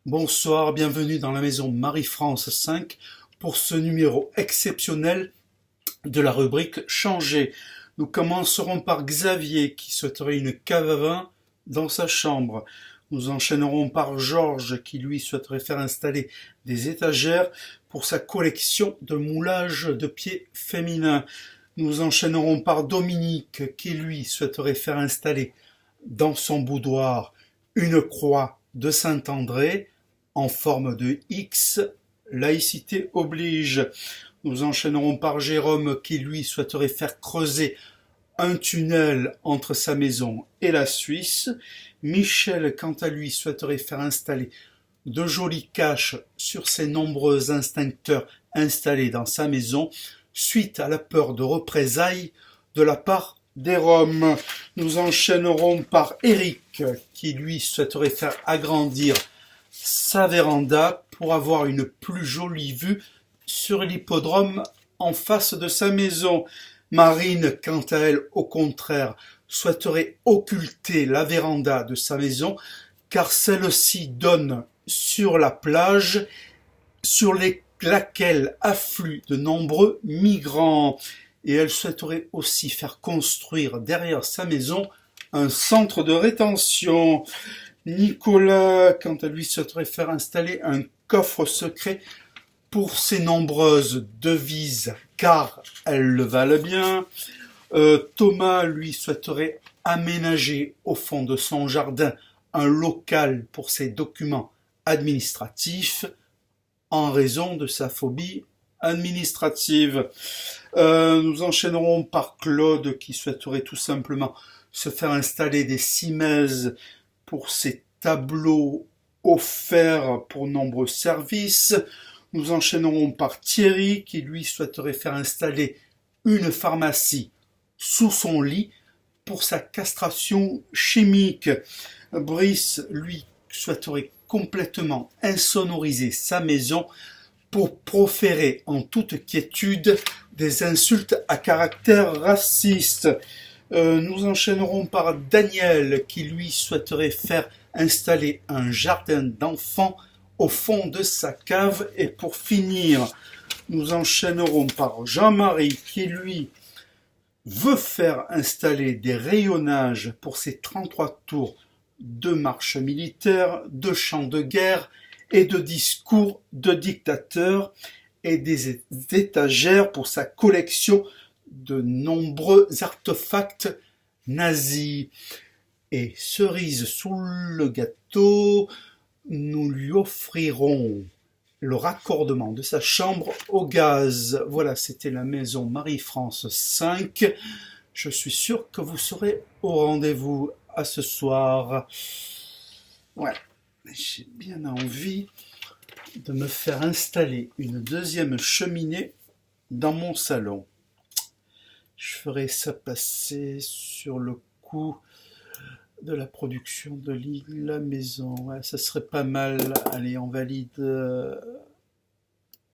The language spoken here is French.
Bonsoir, bienvenue dans la maison Marie-France 5 pour ce numéro exceptionnel de la rubrique Changer. Nous commencerons par Xavier qui souhaiterait une cave à vin dans sa chambre. Nous enchaînerons par Georges qui lui souhaiterait faire installer des étagères pour sa collection de moulages de pieds féminins. Nous enchaînerons par Dominique qui lui souhaiterait faire installer dans son boudoir une croix de Saint-André en forme de X, laïcité oblige. Nous enchaînerons par Jérôme qui lui souhaiterait faire creuser un tunnel entre sa maison et la Suisse. Michel, quant à lui, souhaiterait faire installer de jolis caches sur ses nombreux extincteurs installés dans sa maison, suite à la peur de représailles de la part des Roms. Nous enchaînerons par Eric, qui lui souhaiterait faire agrandir sa véranda pour avoir une plus jolie vue sur l'hippodrome en face de sa maison. Marine, quant à elle, au contraire, souhaiterait occulter la véranda de sa maison car celle-ci donne sur la plage sur laquelle affluent de nombreux migrants. Et elle souhaiterait aussi faire construire derrière sa maison un centre de rétention. Nicolas, quant à lui, souhaiterait faire installer un coffre secret pour ses nombreuses devises, car elles le valent bien. Thomas, lui, souhaiterait aménager au fond de son jardin un local pour ses documents administratifs en raison de sa phobie administrative. Nous enchaînerons par Claude qui souhaiterait tout simplement se faire installer des cimaises pour ses tableaux offerts pour nombreux services. Nous enchaînerons par Thierry qui lui souhaiterait faire installer une pharmacie sous son lit pour sa castration chimique. Brice lui souhaiterait complètement insonoriser sa maison pour proférer en toute quiétude des insultes à caractère raciste. Nous enchaînerons par Daniel qui lui souhaiterait faire installer un jardin d'enfants au fond de sa cave. Et pour finir, nous enchaînerons par Jean-Marie qui lui veut faire installer des rayonnages pour ses 33 tours de marche militaire, de chants de guerre et de discours de dictateurs et des étagères pour sa collection de nombreux artefacts nazis. Et cerise sous le gâteau, nous lui offrirons le raccordement de sa chambre au gaz. Voilà, c'était la maison Marie-France 5. Je suis sûr que vous serez au rendez-vous à ce soir. Ouais, j'ai bien envie de me faire installer une deuxième cheminée dans mon salon. Je ferai ça passer sur le coût de la production de la maison. Ouais, ça serait pas mal. Allez, on valide